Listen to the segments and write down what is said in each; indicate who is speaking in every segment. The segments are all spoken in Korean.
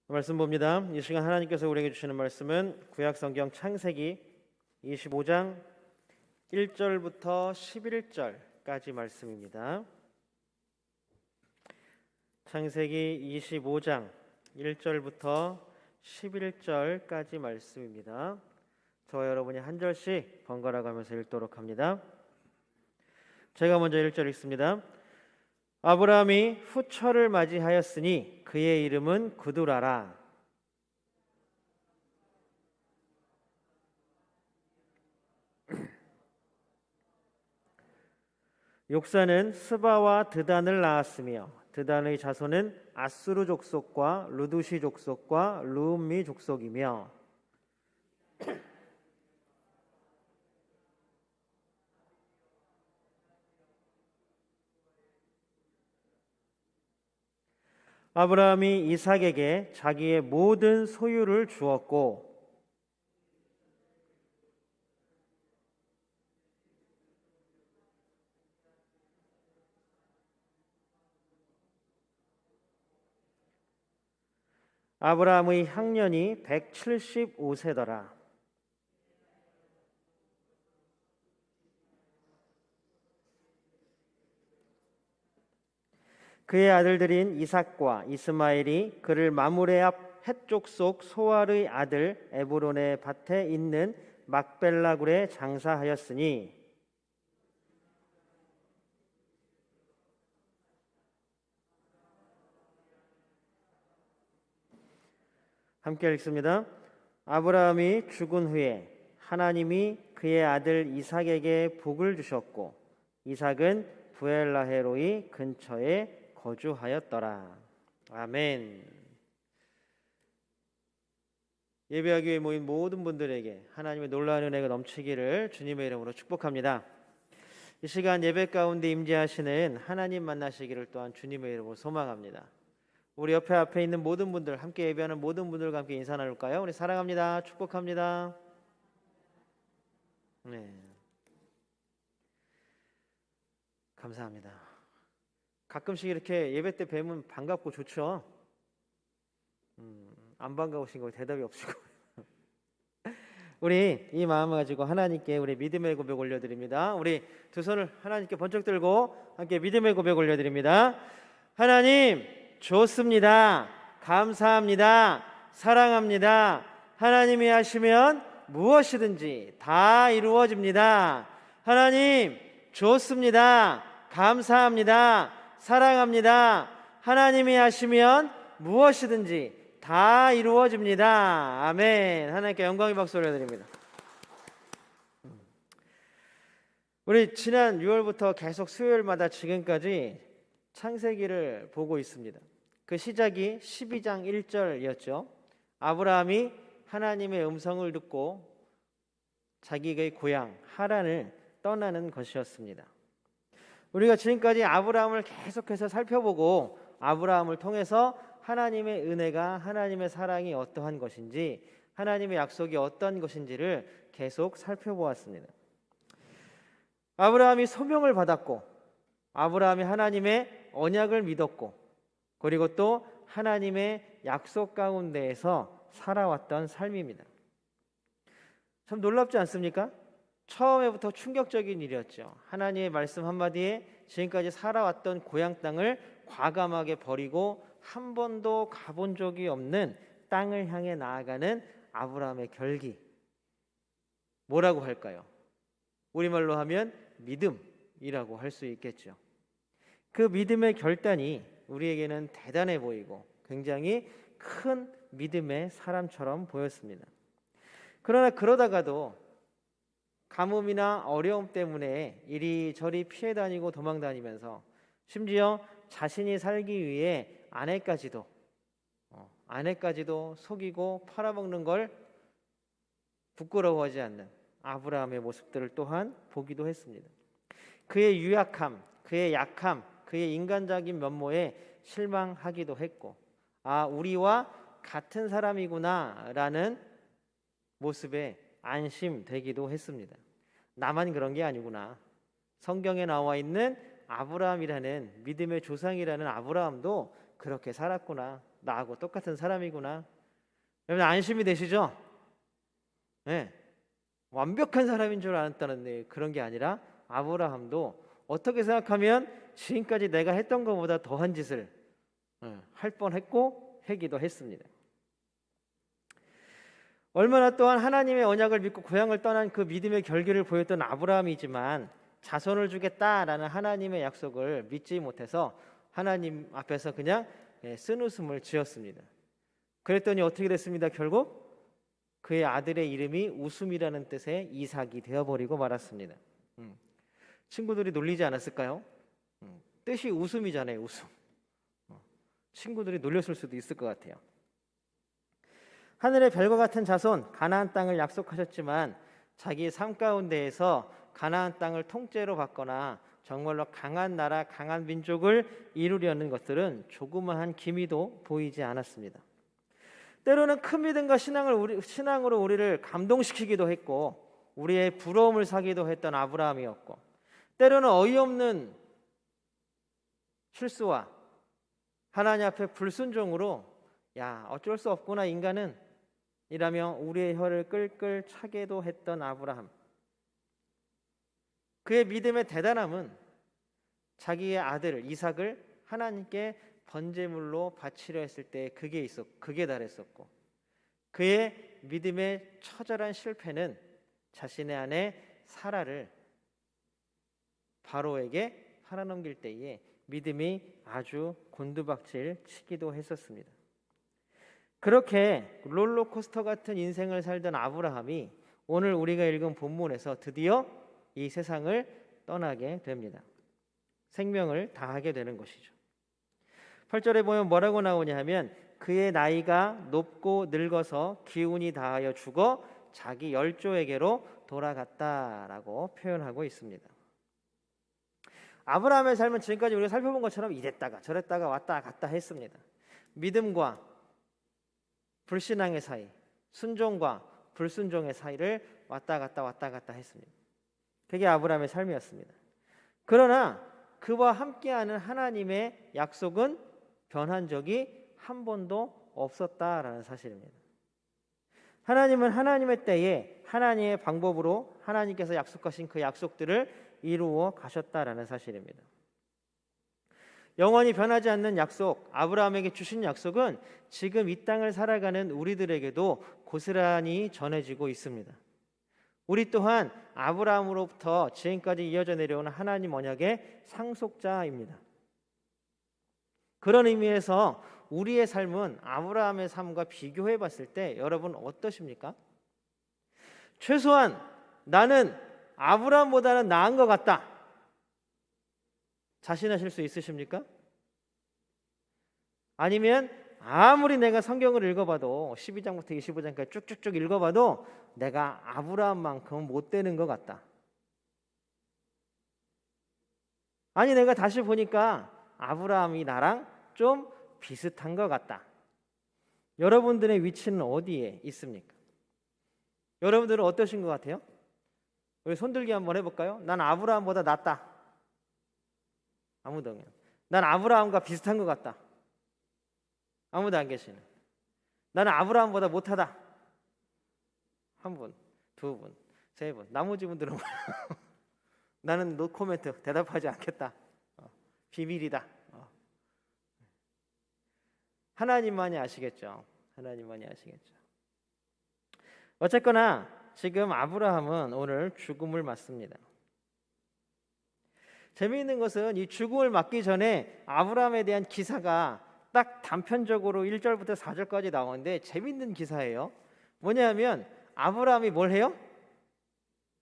Speaker 1: 말씀 봅니다. 이 시간 하나님께서 우리에게 주시는 말씀은 구약성경 창세기 25장 1절부터 11절까지 말씀입니다. 창세기 25장 1절부터 11절까지 말씀입니다. 저와 여러분이 한 절씩 번갈아 가면서 읽도록 합니다. 제가 먼저 1절 읽습니다. 아브라함이 후처를 맞이하였으니 그의 이름은 구두라라. 욕사는 스바와 드단을 낳았으며 드단의 자손은 아수르 족속과 루두시 족속과 루음미 족속이며 아브라함이 이삭에게 자기의 모든 소유를 주었고 아브라함의 향년이 175세더라. 그의 아들들인 이삭과 이스마엘이 그를 마므레 앞 헷 족속 소알의 아들 에브론의 밭에 있는 막벨라 굴에 장사하였으니 함께 읽습니다. 아브라함이 죽은 후에 하나님이 그의 아들 이삭에게 복을 주셨고 이삭은 부엘라헤로이 근처에 거주하였더라. 아멘. 예배하기 위해 모인 모든 분들에게 하나님의 놀라운 은혜가 넘치기를 주님의 이름으로 축복합니다. 이 시간 예배 가운데 임재하시는 하나님 만나시기를 또한 주님의 이름으로 소망합니다. 우리 앞에 있는 모든 분들, 함께 예배하는 모든 분들과 함께 인사 나눌까요? 우리 사랑합니다. 축복합니다. 네. 감사합니다. 가끔씩 이렇게 예배 때 뵈면 반갑고 좋죠. 안 반가우신 거 대답이 없으시고 우리 이 마음을 가지고 하나님께 우리 믿음의 고백 올려드립니다. 우리 두 손을 하나님께 번쩍 들고 함께 믿음의 고백 올려드립니다. 하나님 좋습니다. 감사합니다. 사랑합니다. 하나님이 하시면 무엇이든지 다 이루어집니다. 하나님 좋습니다. 감사합니다. 사랑합니다. 하나님이 하시면 무엇이든지 다 이루어집니다. 아멘. 하나님께 영광의 박수 올려드립니다. 우리 지난 6월부터 계속 수요일마다 지금까지 창세기를 보고 있습니다. 그 시작이 12장 1절이었죠. 아브라함이 하나님의 음성을 듣고 자기의 고향 하란을 떠나는 것이었습니다. 우리가 지금까지 아브라함을 계속해서 살펴보고 아브라함을 통해서 하나님의 은혜가, 하나님의 사랑이 어떠한 것인지, 하나님의 약속이 어떤 것인지를 계속 살펴보았습니다. 아브라함이 소명을 받았고 아브라함이 하나님의 언약을 믿었고 그리고 또 하나님의 약속 가운데에서 살아왔던 삶입니다. 참 놀랍지 않습니까? 처음에부터 충격적인 일이었죠. 하나님의 말씀 한마디에 지금까지 살아왔던 고향 땅을 과감하게 버리고 한 번도 가본 적이 없는 땅을 향해 나아가는 아브라함의 결기. 뭐라고 할까요? 우리말로 하면 믿음이라고 할 수 있겠죠. 그 믿음의 결단이 우리에게는 대단해 보이고 굉장히 큰 믿음의 사람처럼 보였습니다. 그러나 그러다가도 가뭄이나 어려움 때문에 이리저리 피해 다니고 도망 다니면서 심지어 자신이 살기 위해 아내까지도 속이고 팔아먹는 걸 부끄러워하지 않는 아브라함의 모습들을 또한 보기도 했습니다. 그의 유약함, 그의 약함, 그의 인간적인 면모에 실망하기도 했고 우리와 같은 사람이구나 라는 모습에 안심되기도 했습니다. 나만 그런 게 아니구나. 성경에 나와 있는 아브라함이라는 믿음의 조상이라는 아브라함도 그렇게 살았구나. 나하고 똑같은 사람이구나. 여러분 안심이 되시죠? 네. 완벽한 사람인 줄 알았다는 그런 게 아니라 아브라함도 어떻게 생각하면 지금까지 내가 했던 것보다 더한 짓을 할 뻔했고 하기도 했습니다. 얼마나 또한 하나님의 언약을 믿고 고향을 떠난 그 믿음의 결기를 보였던 아브라함이지만 자손을 주겠다라는 하나님의 약속을 믿지 못해서 하나님 앞에서 그냥 쓴웃음을 지었습니다. 그랬더니 어떻게 됐습니다? 결국 그의 아들의 이름이 웃음이라는 뜻의 이삭이 되어버리고 말았습니다. 친구들이 놀리지 않았을까요? 뜻이 웃음이잖아요. 웃음. 친구들이 놀렸을 수도 있을 것 같아요. 하늘의 별과 같은 자손 가나안 땅을 약속하셨지만 자기 삶 가운데에서 가나안 땅을 통째로 받거나 정말로 강한 나라, 강한 민족을 이루려는 것들은 조그마한 기미도 보이지 않았습니다. 때로는 큰 믿음과 신앙으로 우리를 감동시키기도 했고 우리의 부러움을 사기도 했던 아브라함이었고 때로는 어이없는 실수와 하나님 앞에 불순종으로 야 어쩔 수 없구나 인간은 이라며 우리의 혀를 끌끌 차게도 했던 아브라함. 그의 믿음의 대단함은 자기의 아들 이삭을 하나님께 번제물로 바치려 했을 때 그게 달했었고 그의 믿음의 처절한 실패는 자신의 아내 사라를 바로에게 팔아넘길 때에 믿음이 아주 곤두박질 치기도 했었습니다. 그렇게 롤러코스터 같은 인생을 살던 아브라함이 오늘 우리가 읽은 본문에서 드디어 이 세상을 떠나게 됩니다. 생명을 다하게 되는 것이죠. 8절에 보면 뭐라고 나오냐 하면 그의 나이가 높고 늙어서 기운이 다하여 죽어 자기 열조에게로 돌아갔다라고 표현하고 있습니다. 아브라함의 삶은 지금까지 우리가 살펴본 것처럼 이랬다가 저랬다가 왔다 갔다 했습니다. 믿음과 불신앙의 사이, 순종과 불순종의 사이를 왔다 갔다 했습니다. 그게 아브라함의 삶이었습니다. 그러나 그와 함께하는 하나님의 약속은 변한 적이 한 번도 없었다라는 사실입니다. 하나님은 하나님의 때에 하나님의 방법으로 하나님께서 약속하신 그 약속들을 이루어 가셨다라는 사실입니다. 영원히 변하지 않는 약속, 아브라함에게 주신 약속은 지금 이 땅을 살아가는 우리들에게도 고스란히 전해지고 있습니다. 우리 또한 아브라함으로부터 지금까지 이어져 내려오는 하나님 언약의 상속자입니다. 그런 의미에서 우리의 삶은 아브라함의 삶과 비교해 봤을 때 여러분 어떠십니까? 최소한 나는 아브라함보다는 나은 것 같다. 자신하실 수 있으십니까? 아니면 아무리 내가 성경을 읽어봐도 12장부터 25장까지 쭉쭉쭉 읽어봐도 내가 아브라함만큼은 못 되는 것 같다. 아니 내가 다시 보니까 아브라함이 나랑 좀 비슷한 것 같다. 여러분들의 위치는 어디에 있습니까? 여러분들은 어떠신 것 같아요? 우리 손들기 한번 해볼까요? 난 아브라함보다 낫다. 아무도 없네요. 난 아브라함과 비슷한 것 같다. 아무도 안 계시네. 나는 아브라함보다 못하다. 한 분, 두 분, 세 분. 나머지 분들은 뭐예요? 나는 노 코멘트 대답하지 않겠다. 비밀이다. 하나님만이 아시겠죠. 하나님만이 아시겠죠. 어쨌거나 지금 아브라함은 오늘 죽음을 맞습니다. 재미있는 것은 이 죽음을 맞기 전에 아브라함에 대한 기사가 딱 단편적으로 1절부터 4절까지 나오는데 재미있는 기사예요. 뭐냐면 아브라함이 뭘 해요?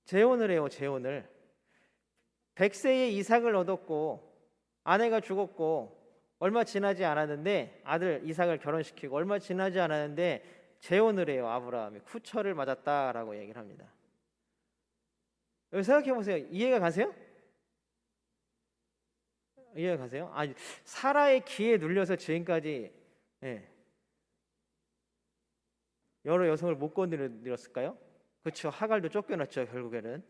Speaker 1: 재혼을 해요. 재혼을. 100세에 이삭을 얻었고 아내가 죽었고 얼마 지나지 않았는데 아들 이삭을 결혼시키고 얼마 지나지 않았는데 재혼을 해요. 아브라함이 쿠처를 맞았다라고 얘기를 합니다. 여기 생각해 보세요. 이해가 가세요? 이해가 가세요? 아니 사라의 기에 눌려서 지금까지 여러 여성을 못 건드렸을까요? 그렇죠. 하갈도 쫓겨났죠. 결국에는.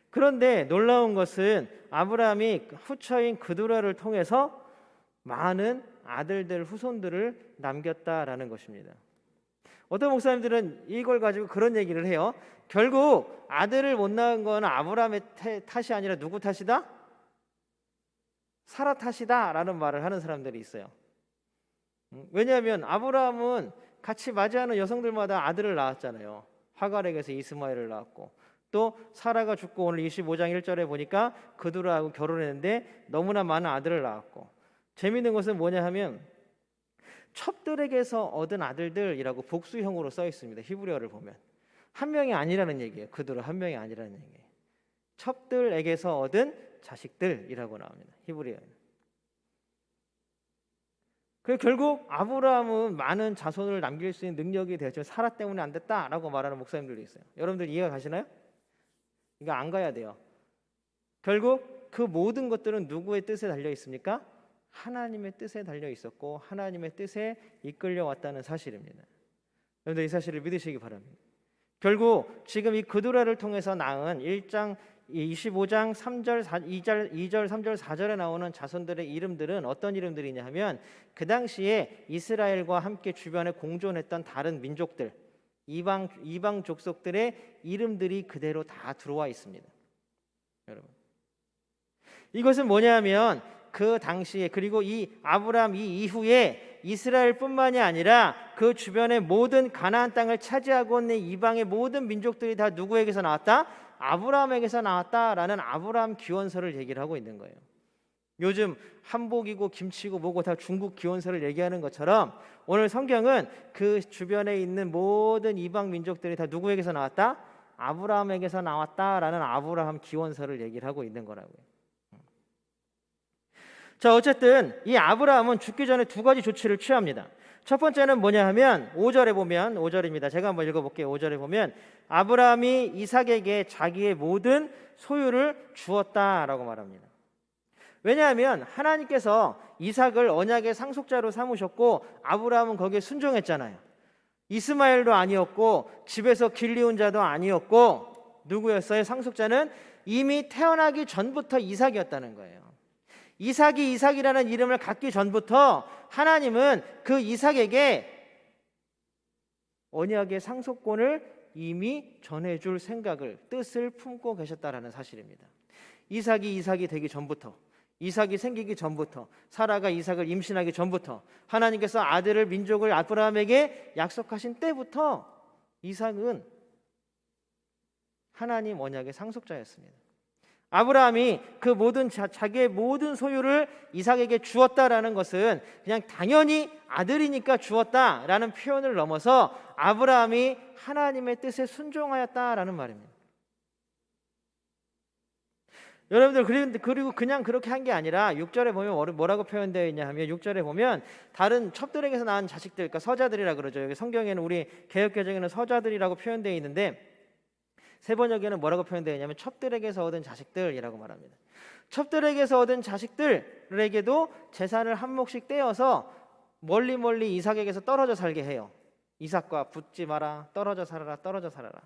Speaker 1: 그런데 놀라운 것은 아브라함이 후처인 그두라를 통해서 많은 아들들 후손들을 남겼다라는 것입니다. 어떤 목사님들은 이걸 가지고 그런 얘기를 해요. 결국 아들을 못 낳은 건 아브라함의 탓이 아니라 누구 탓이다? 사라 탓이다 라는 말을 하는 사람들이 있어요. 왜냐하면 아브라함은 같이 맞이하는 여성들마다 아들을 낳았잖아요. 하갈에게서 이스마엘을 낳았고, 또 사라가 죽고 오늘 25장 1절에 보니까 그들하고 결혼했는데 너무나 많은 아들을 낳았고, 재미있는 것은 뭐냐 하면 첩들에게서 얻은 아들들이라고 복수형으로 써 있습니다. 히브리어를 보면 한 명이 아니라는 얘기예요. 그들은 한 명이 아니라는 얘기예요. 첩들에게서 얻은 자식들이라고 나옵니다. 히브리어는. 그 결국 아브라함은 많은 자손을 남길 수 있는 능력이 되었지만 사라 때문에 안 됐다라고 말하는 목사님들도 있어요. 여러분들 이해가 가시나요? 이거 안 가야 돼요. 결국 그 모든 것들은 누구의 뜻에 달려 있습니까? 하나님의 뜻에 달려 있었고 하나님의 뜻에 이끌려 왔다는 사실입니다. 여러분들 이 사실을 믿으시기 바랍니다. 결국 지금 이 그두라를 통해서 낳은 25장 3절, 2절, 3절, 4절에 나오는 자손들의 이름들은 어떤 이름들이냐 하면 그 당시에 이스라엘과 함께 주변에 공존했던 다른 민족들, 이방 족속들의 이름들이 그대로 다 들어와 있습니다. 여러분, 이것은 뭐냐면 그 당시에, 그리고 이 아브라함 이 이후에 이스라엘뿐만이 아니라 그 주변의 모든 가나안 땅을 차지하고 있는 이방의 모든 민족들이 다 누구에게서 나왔다? 아브라함에게서 나왔다라는 아브라함 기원서를 얘기를 하고 있는 거예요. 요즘 한복이고 김치고 뭐고 다 중국 기원서를 얘기하는 것처럼 오늘 성경은 그 주변에 있는 모든 이방 민족들이 다 누구에게서 나왔다? 아브라함에게서 나왔다라는 아브라함 기원서를 얘기를 하고 있는 거라고요. 자, 어쨌든 이 아브라함은 죽기 전에 두 가지 조치를 취합니다. 첫 번째는 뭐냐 하면 5절에 보면, 5절입니다. 제가 한번 읽어볼게요. 5절에 보면 아브라함이 이삭에게 자기의 모든 소유를 주었다라고 말합니다. 왜냐하면 하나님께서 이삭을 언약의 상속자로 삼으셨고 아브라함은 거기에 순종했잖아요. 이스마엘도 아니었고 집에서 길리운 자도 아니었고 누구였어요? 상속자는 이미 태어나기 전부터 이삭이었다는 거예요. 이삭이 이삭이라는 이름을 갖기 전부터 하나님은 그 이삭에게 언약의 상속권을 이미 전해줄 생각을, 뜻을 품고 계셨다라는 사실입니다. 이삭이 되기 전부터, 이삭이 생기기 전부터, 사라가 이삭을 임신하기 전부터 하나님께서 아들을, 민족을 아브라함에게 약속하신 때부터 이삭은 하나님 언약의 상속자였습니다. 아브라함이 그 모든 자기의 모든 소유를 이삭에게 주었다라는 것은 그냥 당연히 아들이니까 주었다라는 표현을 넘어서 아브라함이 하나님의 뜻에 순종하였다라는 말입니다. 여러분들, 그리고 그냥 그렇게 한 게 아니라 6절에 보면 뭐라고 표현되어 있냐 하면 6절에 보면 다른 첩들에게서 낳은 자식들, 그러니까 서자들이라 그러죠. 여기 성경에는, 우리 개역개정에는 서자들이라고 표현되어 있는데 세번역에는 뭐라고 표현되어 있냐면 첩들에게서 얻은 자식들이라고 말합니다. 첩들에게서 얻은 자식들에게도 재산을 한 몫씩 떼어서 멀리 이삭에게서 떨어져 살게 해요. 이삭과 붙지 마라, 떨어져 살아라, 떨어져 살아라.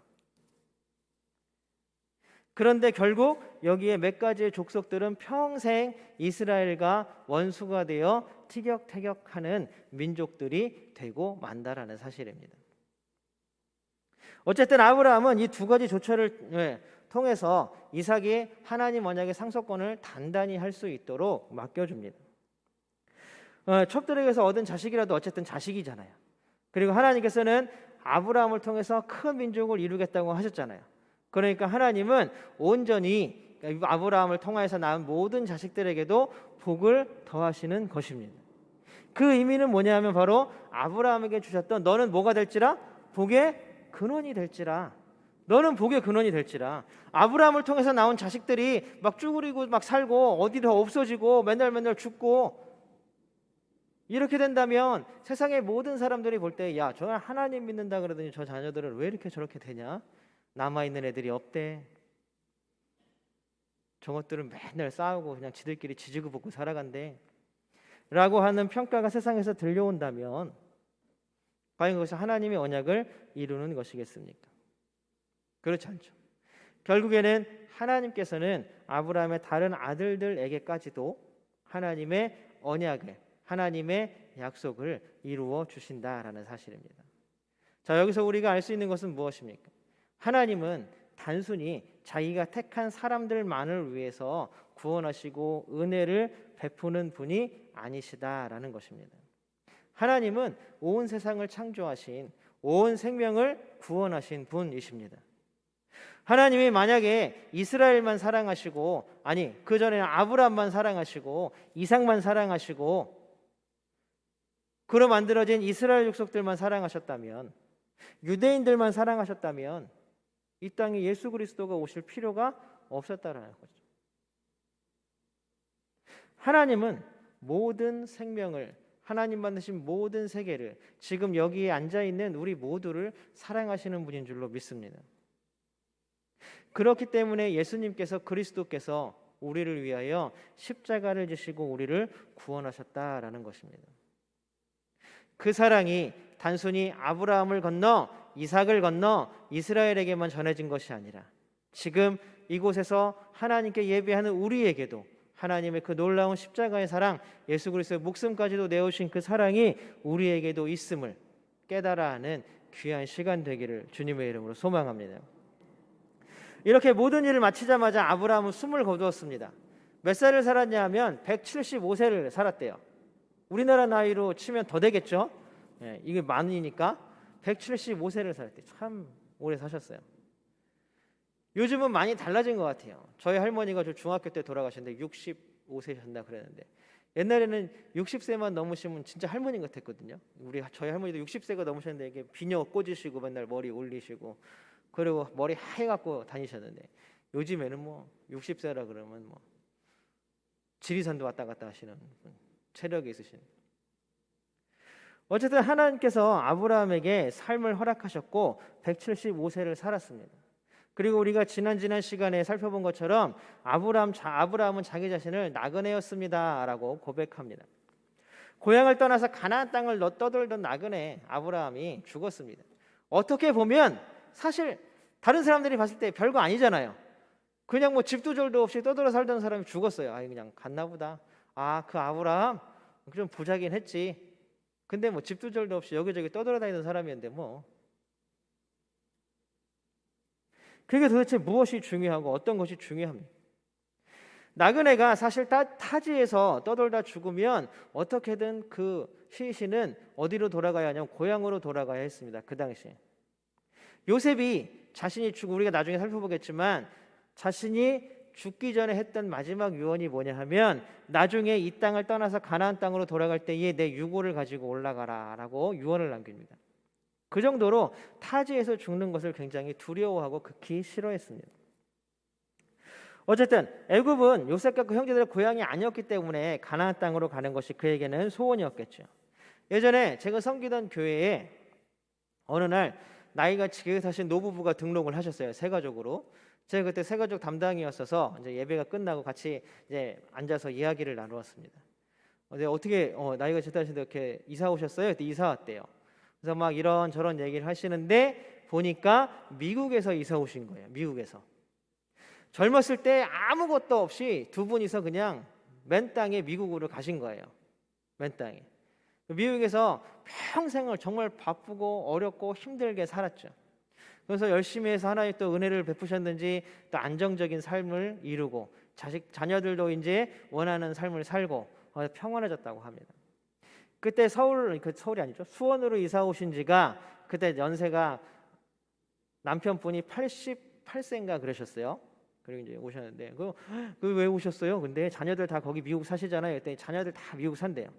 Speaker 1: 그런데 결국 여기에 몇 가지의 족속들은 평생 이스라엘과 원수가 되어 티격태격하는 민족들이 되고 만다라는 사실입니다. 어쨌든 아브라함은 이 두 가지 조처를 통해서 이삭이 하나님 언약의 상속권을 단단히 할 수 있도록 맡겨줍니다. 첩들에게서 얻은 자식이라도 어쨌든 자식이잖아요. 그리고 하나님께서는 아브라함을 통해서 큰 민족을 이루겠다고 하셨잖아요. 그러니까 하나님은 온전히 아브라함을 통하여서 낳은 모든 자식들에게도 복을 더하시는 것입니다. 그 의미는 뭐냐면 바로 아브라함에게 주셨던 너는 뭐가 될지라? 복의 근원이 될지라. 너는 복의 근원이 될지라. 아브라함을 통해서 나온 자식들이 막 쭈그리고 막 살고 어디로 없어지고 맨날 죽고 이렇게 된다면 세상의 모든 사람들이 볼 때 야, 저 하나님 믿는다 그러더니 저 자녀들은 왜 이렇게 저렇게 되냐? 남아있는 애들이 없대. 저것들은 맨날 싸우고 그냥 지들끼리 지지고 볶고 살아간대 라고 하는 평가가 세상에서 들려온다면 과연 그것이 하나님의 언약을 이루는 것이겠습니까? 그렇지 않죠. 결국에는 하나님께서는 아브라함의 다른 아들들에게까지도 하나님의 언약을, 하나님의 약속을 이루어 주신다라는 사실입니다. 자, 여기서 우리가 알 수 있는 것은 무엇입니까? 하나님은 단순히 자기가 택한 사람들만을 위해서 구원하시고 은혜를 베푸는 분이 아니시다라는 것입니다. 하나님은 온 세상을 창조하신, 온 생명을 구원하신 분이십니다. 하나님이 만약에 이스라엘만 사랑하시고, 아니 그 전에는 아브라함만 사랑하시고 이삭만 사랑하시고 그로 만들어진 이스라엘 족속들만 사랑하셨다면, 유대인들만 사랑하셨다면 이 땅에 예수 그리스도가 오실 필요가 없었다라는 거죠. 하나님은 모든 생명을, 하나님 만드신 모든 세계를, 지금 여기에 앉아있는 우리 모두를 사랑하시는 분인 줄로 믿습니다. 그렇기 때문에 예수님께서, 그리스도께서 우리를 위하여 십자가를 지시고 우리를 구원하셨다라는 것입니다. 그 사랑이 단순히 아브라함을 건너 이삭을 건너 이스라엘에게만 전해진 것이 아니라 지금 이곳에서 하나님께 예배하는 우리에게도 하나님의 그 놀라운 십자가의 사랑, 예수 그리스도의 목숨까지도 내어주신 그 사랑이 우리에게도 있음을 깨달아 하는 귀한 시간 되기를 주님의 이름으로 소망합니다. 이렇게 모든 일을 마치자마자 아브라함은 숨을 거두었습니다. 몇 살을 살았냐 하면 175세를 살았대요. 우리나라 나이로 치면 더 되겠죠? 예, 이게 많으니까 175세를 살았대요. 참 오래 사셨어요. 요즘은 많이 달라진 것 같아요. 저희 할머니가 저 중학교 때 돌아가셨는데 65세셨나 그랬는데, 옛날에는 60세만 넘으시면 진짜 할머니 같았거든요. 저희 할머니도 60세가 넘으셨는데 이게 비녀 꽂으시고 맨날 머리 올리시고 그리고 머리 하얘갖고 다니셨는데, 요즘에는 뭐 60세라 그러면 뭐 지리산도 왔다 갔다 하시는 체력이 있으신. 어쨌든 하나님께서 아브라함에게 삶을 허락하셨고 175세를 살았습니다. 그리고 우리가 지난 시간에 살펴본 것처럼 아브라함은 자기 자신을 나그네였습니다라고 고백합니다. 고향을 떠나서 가나안 땅을 떠돌던 나그네 아브라함이 죽었습니다. 어떻게 보면 사실 다른 사람들이 봤을 때 별거 아니잖아요. 그냥 뭐 집도 절도 없이 떠돌아 살던 사람이 죽었어요. 아, 그냥 갔나 보다. 아, 그 아브라함 좀 부자긴 했지. 근데 뭐 집도 절도 없이 여기저기 떠돌아다니던 사람이었는데 뭐 그게 도대체 무엇이 중요하고 어떤 것이 중요합니까? 나그네가 사실 타지에서 떠돌다 죽으면 어떻게든 그 시신은 어디로 돌아가야 하냐면 고향으로 돌아가야 했습니다. 그 당시에 요셉이 자신이 우리가 나중에 살펴보겠지만 자신이 죽기 전에 했던 마지막 유언이 뭐냐 하면, 나중에 이 땅을 떠나서 가나안 땅으로 돌아갈 때에 내 유고를 가지고 올라가라 라고 유언을 남깁니다. 그 정도로 타지에서 죽는 것을 굉장히 두려워하고 극히 싫어했습니다. 어쨌든 애굽은 요셉과 그 형제들의 고향이 아니었기 때문에 가나안 땅으로 가는 것이 그에게는 소원이었겠죠. 예전에 제가 섬기던 교회에 어느 날 나이가 지게 사신 노부부가 등록을 하셨어요. 세가족으로. 제가 그때 세가족 담당이었어서 이제 예배가 끝나고 같이 이제 앉아서 이야기를 나누었습니다. 어떻게 나이가 지다신데 이렇게 이사 오셨어요? 그때 이사 왔대요. 그래서 막 이런저런 얘기를 하시는데 보니까 미국에서 이사 오신 거예요. 미국에서. 젊었을 때 아무것도 없이 두 분이서 그냥 맨 땅에 미국으로 가신 거예요. 맨 땅에. 미국에서 평생을 정말 바쁘고 어렵고 힘들게 살았죠. 그래서 열심히 해서 하나님 또 은혜를 베푸셨는지 또 안정적인 삶을 이루고 자녀들도 이제 원하는 삶을 살고 평안해졌다고 합니다. 그때 서울이 아니죠. 수원으로 이사 오신 지가 그때 연세가 남편분이 88세인가 그러셨어요. 그리고 이제 오셨는데 그 왜 오셨어요? 근데 자녀들 다 거기 미국 사시잖아요. 그때 자녀들 다 미국 산대요.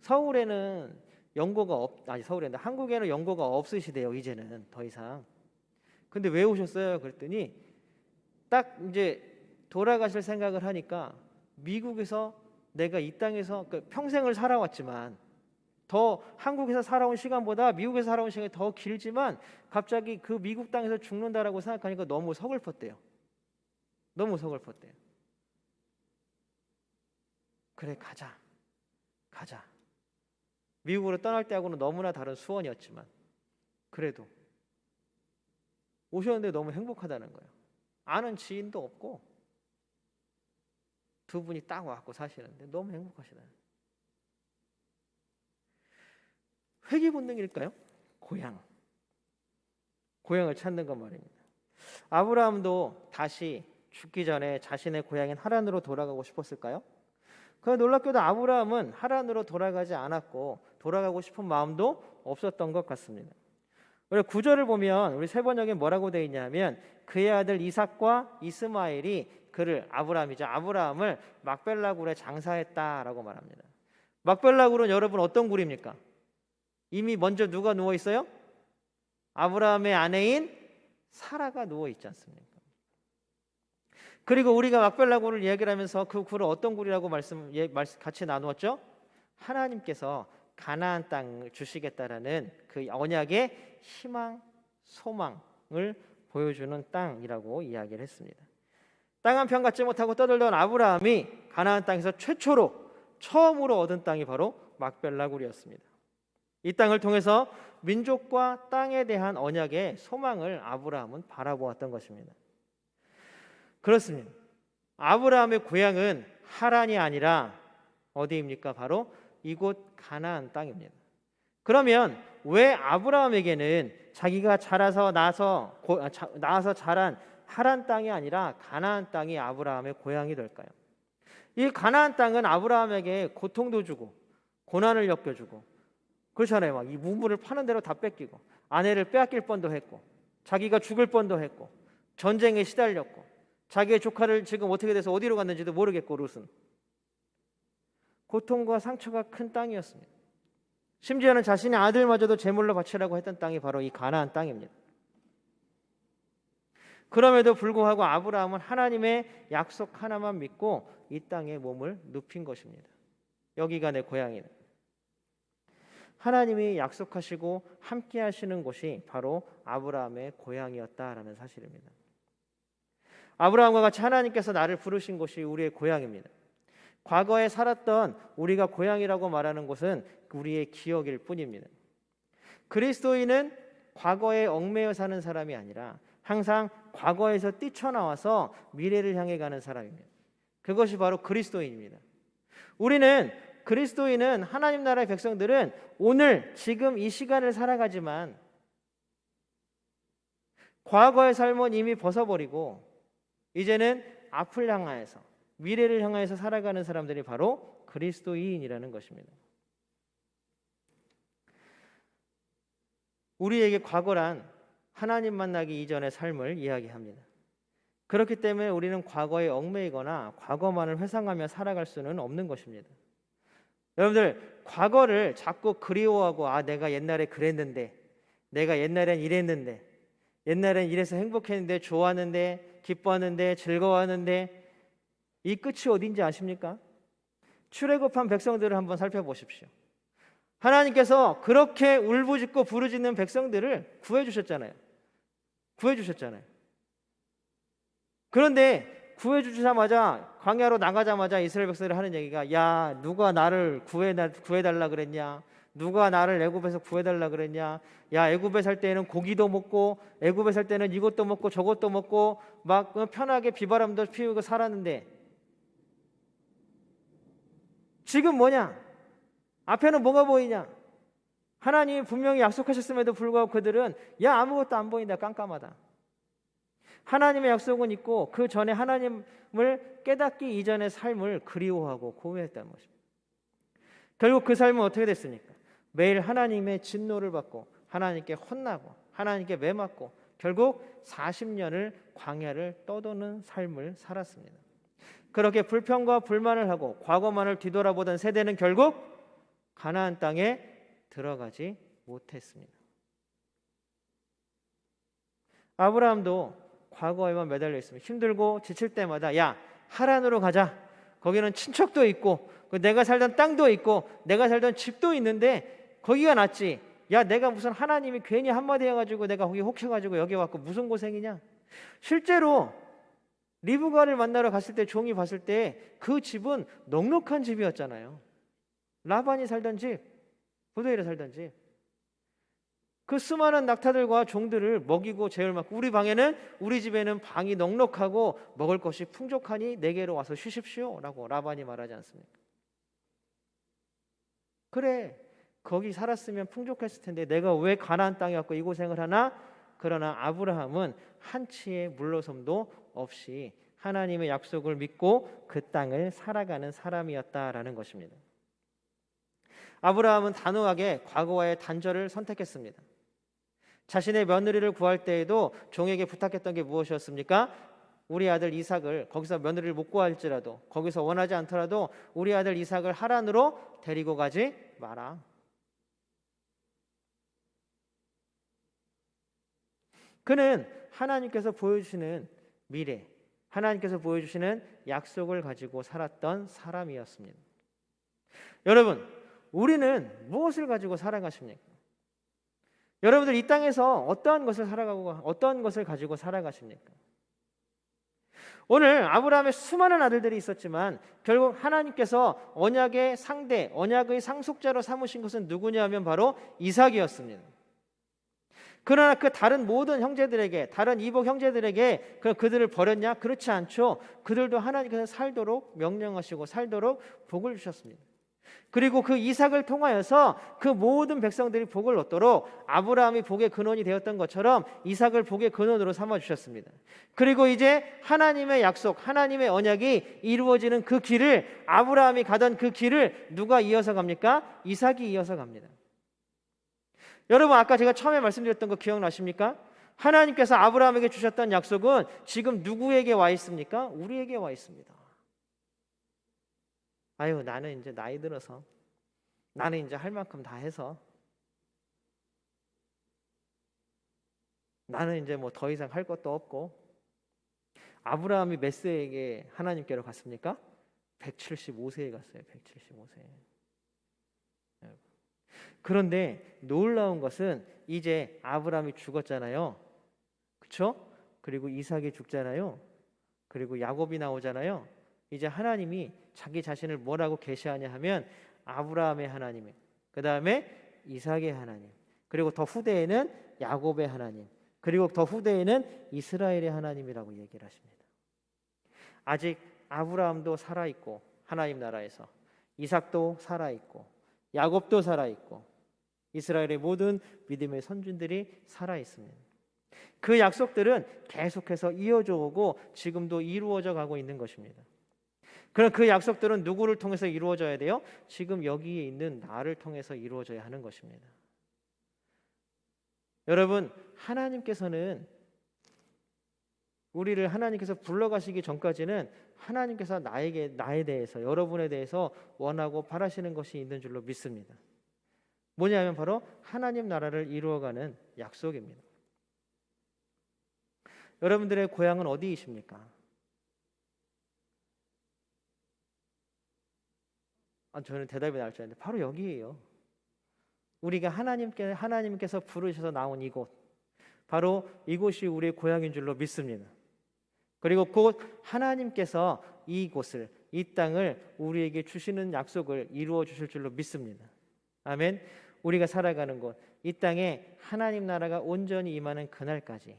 Speaker 1: 서울에는 한국에는 연고가 없으시대요. 이제는 더 이상. 근데 왜 오셨어요? 그랬더니 딱 이제 돌아가실 생각을 하니까 미국에서 내가 이 땅에서 평생을 살아왔지만 더 한국에서 살아온 시간보다 미국에서 살아온 시간이 더 길지만 갑자기 그 미국 땅에서 죽는다라고 생각하니까 너무 서글펐대요. 너무 서글펐대요. 그래 가자. 미국으로 떠날 때하고는 너무나 다른 수원이었지만 그래도 오셨는데 너무 행복하다는 거예요. 아는 지인도 없고 두 분이 딱 와갖고 사시는데 너무 행복하시다. 회귀 본능일까요? 고향을 찾는 것 말입니다. 아브라함도 다시 죽기 전에 자신의 고향인 하란으로 돌아가고 싶었을까요? 그러나 놀랍게도 아브라함은 하란으로 돌아가지 않았고 돌아가고 싶은 마음도 없었던 것 같습니다. 우리 9절을 보면 우리 세 번역에 뭐라고 되어 있냐면 그의 아들 이삭과 이스마엘이 아브라함을 막벨라 굴에 장사했다라고 말합니다. 막벨라 굴은 여러분 어떤 굴입니까? 이미 먼저 누가 누워 있어요? 아브라함의 아내인 사라가 누워 있지 않습니까? 그리고 우리가 막벨라 굴을 얘기를 하면서 그 굴을 어떤 굴이라고 같이 나누었죠? 하나님께서 가나안 땅을 주시겠다라는 그 언약의 희망, 소망을 보여주는 땅이라고 이야기를 했습니다. 땅 한 편 갖지 못하고 떠들던 아브라함이 가나안 땅에서 처음으로 얻은 땅이 바로 막벨라 굴이었습니다. 이 땅을 통해서 민족과 땅에 대한 언약의 소망을 아브라함은 바라보았던 것입니다. 그렇습니다. 아브라함의 고향은 하란이 아니라 어디입니까? 바로 이곳 가나안 땅입니다. 그러면 왜 아브라함에게는 자기가 나서 자란 하란 땅이 아니라 가나안 땅이 아브라함의 고향이 될까요? 이 가나안 땅은 아브라함에게 고통도 주고 고난을 엮여주고 그렇잖아요. 막 이 무물을 파는 대로 다 뺏기고 아내를 빼앗길 뻔도 했고 자기가 죽을 뻔도 했고 전쟁에 시달렸고 자기의 조카를 지금 어떻게 돼서 어디로 갔는지도 모르겠고 롯은 고통과 상처가 큰 땅이었습니다. 심지어는 자신의 아들마저도 제물로 바치라고 했던 땅이 바로 이 가나안 땅입니다. 그럼에도 불구하고 아브라함은 하나님의 약속 하나만 믿고 이 땅에 몸을 눕힌 것입니다. 여기가 내 고향이다. 하나님이 약속하시고 함께 하시는 곳이 바로 아브라함의 고향이었다라는 사실입니다. 아브라함과 같이 하나님께서 나를 부르신 곳이 우리의 고향입니다. 과거에 살았던 우리가 고향이라고 말하는 곳은 우리의 기억일 뿐입니다. 그리스도인은 과거에 얽매여 사는 사람이 아니라 항상 과거에서 뛰쳐나와서 미래를 향해 가는 사람입니다. 그것이 바로 그리스도인입니다. 그리스도인은 하나님 나라의 백성들은 오늘 지금 이 시간을 살아가지만 과거의 삶은 이미 벗어버리고 이제는 앞을 향하여서 미래를 향하여서 살아가는 사람들이 바로 그리스도인이라는 것입니다. 우리에게 과거란 하나님 만나기 이전의 삶을 이야기합니다. 그렇기 때문에 우리는 과거에 얽매이거나 과거만을 회상하며 살아갈 수는 없는 것입니다. 여러분들 과거를 자꾸 그리워하고 내가 옛날에 그랬는데 내가 옛날엔 이랬는데 옛날엔 이래서 행복했는데 좋았는데 기뻐하는데 즐거워하는데 이 끝이 어딘지 아십니까? 출애굽한 백성들을 한번 살펴보십시오. 하나님께서 그렇게 울부짖고 부르짖는 백성들을 구해주셨잖아요. 그런데 구해주시자마자 광야로 나가자마자 이스라엘 백성들이 하는 얘기가 야 누가 나를 구해달라 그랬냐? 누가 나를 애굽에서 구해달라 그랬냐? 야 애굽에 살 때는 고기도 먹고 애굽에 살 때는 이것도 먹고 저것도 먹고 막 편하게 비바람도 피우고 살았는데 지금 뭐냐? 앞에는 뭐가 보이냐? 하나님이 분명히 약속하셨음에도 불구하고 그들은 야 아무것도 안 보인다 깜깜하다. 하나님의 약속은 있고 그 전에 하나님을 깨닫기 이전의 삶을 그리워하고 고민했다는 것입니다. 결국 그 삶은 어떻게 됐습니까? 매일 하나님의 진노를 받고 하나님께 혼나고 하나님께 매맞고 결국 40년을 광야를 떠도는 삶을 살았습니다. 그렇게 불평과 불만을 하고 과거만을 뒤돌아보던 세대는 결국 가나안 땅에 들어가지 못했습니다. 아브라함도 과거에만 매달려 있으면 힘들고 지칠 때마다 야 하란으로 가자. 거기는 친척도 있고 내가 살던 땅도 있고 내가 살던 집도 있는데 거기가 낫지. 야 내가 무슨 하나님이 괜히 한마디 해가지고 내가 거기 혹해가지고 여기 왔고 무슨 고생이냐. 실제로 리브가를 만나러 갔을 때 종이 봤을 때 그 집은 넉넉한 집이었잖아요. 라반이 살던 집, 부두엘에 살던 집. 그 수많은 낙타들과 종들을 먹이고 재울 맡고 우리 집에는 방이 넉넉하고 먹을 것이 풍족하니 내게로 와서 쉬십시오 라고 라반이 말하지 않습니까? 그래 거기 살았으면 풍족했을 텐데 내가 왜 가나안 땅에 왔고 이 고생을 하나? 그러나 아브라함은 한치의 물러섬도 없이 하나님의 약속을 믿고 그 땅을 살아가는 사람이었다라는 것입니다. 아브라함은 단호하게 과거와의 단절을 선택했습니다. 자신의 며느리를 구할 때에도 종에게 부탁했던 게 무엇이었습니까? 우리 아들 이삭을, 거기서 며느리를 못 구할지라도, 거기서 원하지 않더라도 우리 아들 이삭을 하란으로 데리고 가지 마라. 그는 하나님께서 보여주시는 미래, 하나님께서 보여주시는 약속을 가지고 살았던 사람이었습니다. 여러분, 우리는 무엇을 가지고 살아가십니까? 여러분들 이 땅에서 어떠한 것을 살아가고 어떠한 것을 가지고 살아가십니까? 오늘 아브라함의 수많은 아들들이 있었지만 결국 하나님께서 언약의 상대, 언약의 상속자로 삼으신 것은 누구냐 하면 바로 이삭이었습니다. 그러나 그 다른 모든 형제들에게, 다른 이복 형제들에게 그들을 버렸냐? 그렇지 않죠. 그들도 하나님께서 살도록 명령하시고 살도록 복을 주셨습니다. 그리고 그 이삭을 통하여서 그 모든 백성들이 복을 얻도록 아브라함이 복의 근원이 되었던 것처럼 이삭을 복의 근원으로 삼아 주셨습니다. 그리고 이제 하나님의 약속, 하나님의 언약이 이루어지는 그 길을, 아브라함이 가던 그 길을 누가 이어서 갑니까? 이삭이 이어서 갑니다. 여러분, 아까 제가 처음에 말씀드렸던 거 기억나십니까? 하나님께서 아브라함에게 주셨던 약속은 지금 누구에게 와 있습니까? 우리에게 와 있습니다. 아유, 나는 이제 나이 들어서, 나는 이제 할 만큼 다 해서, 나는 이제 뭐 더 이상 할 것도 없고. 아브라함이 몇 세에게 하나님께로 갔습니까? 175세에 갔어요. 175세. 그런데 놀라운 것은 이제 아브라함이 죽었잖아요. 그렇죠? 그리고 이삭이 죽잖아요. 그리고 야곱이 나오잖아요. 이제 하나님이 자기 자신을 뭐라고 계시하냐 하면 아브라함의 하나님, 그 다음에 이삭의 하나님, 그리고 더 후대에는 야곱의 하나님, 그리고 더 후대에는 이스라엘의 하나님이라고 얘기를 하십니다. 아직 아브라함도 살아있고 하나님 나라에서, 이삭도 살아있고 야곱도 살아있고 이스라엘의 모든 믿음의 선진들이 살아있습니다. 그 약속들은 계속해서 이어져 오고 지금도 이루어져 가고 있는 것입니다. 그럼 그 약속들은 누구를 통해서 이루어져야 돼요? 지금 여기에 있는 나를 통해서 이루어져야 하는 것입니다. 여러분, 하나님께서는 우리를 하나님께서 불러가시기 전까지는 하나님께서 나에 대해서, 여러분에 대해서 원하고 바라시는 것이 있는 줄로 믿습니다. 뭐냐면 바로 하나님 나라를 이루어가는 약속입니다. 여러분들의 고향은 어디이십니까? 저는 대답이 나올 줄 알았는데 바로 여기예요. 우리가 하나님께서 부르셔서 나온 이곳, 바로 이곳이 우리의 고향인 줄로 믿습니다. 그리고 곧 하나님께서 이곳을, 이 땅을 우리에게 주시는 약속을 이루어 주실 줄로 믿습니다. 아멘. 우리가 살아가는 곳, 이 땅에 하나님 나라가 온전히 임하는 그날까지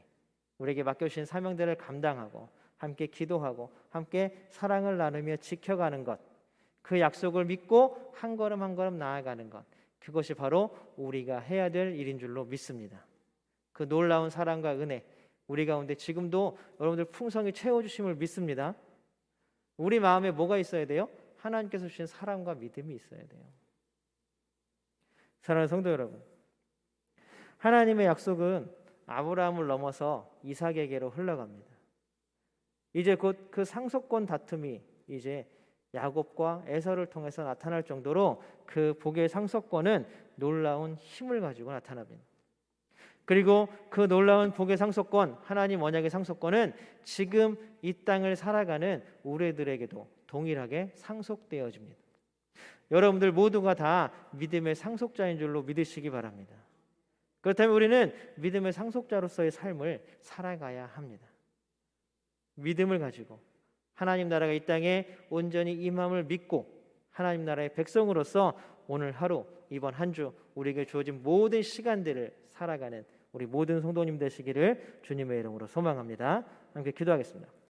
Speaker 1: 우리에게 맡겨주신 사명들을 감당하고 함께 기도하고 함께 사랑을 나누며 지켜가는 것, 그 약속을 믿고 한 걸음 한 걸음 나아가는 것, 그것이 바로 우리가 해야 될 일인 줄로 믿습니다. 그 놀라운 사랑과 은혜, 우리 가운데 지금도 여러분들 풍성히 채워주심을 믿습니다. 우리 마음에 뭐가 있어야 돼요? 하나님께서 주신 사랑과 믿음이 있어야 돼요. 사랑하는 성도 여러분, 하나님의 약속은 아브라함을 넘어서 이삭에게로 흘러갑니다. 이제 곧 그 상속권 다툼이 이제 야곱과 에서를 통해서 나타날 정도로 그 복의 상속권은 놀라운 힘을 가지고 나타납니다. 그리고 그 놀라운 복의 상속권, 하나님 언약의 상속권은 지금 이 땅을 살아가는 우리들에게도 동일하게 상속되어집니다. 여러분들 모두가 다 믿음의 상속자인 줄로 믿으시기 바랍니다. 그렇다면 우리는 믿음의 상속자로서의 삶을 살아가야 합니다. 믿음을 가지고 하나님 나라가 이 땅에 온전히 임함을 믿고 하나님 나라의 백성으로서 오늘 하루, 이번 한 주 우리에게 주어진 모든 시간들을 살아가는 우리 모든 성도님 되시기를 주님의 이름으로 소망합니다. 함께 기도하겠습니다.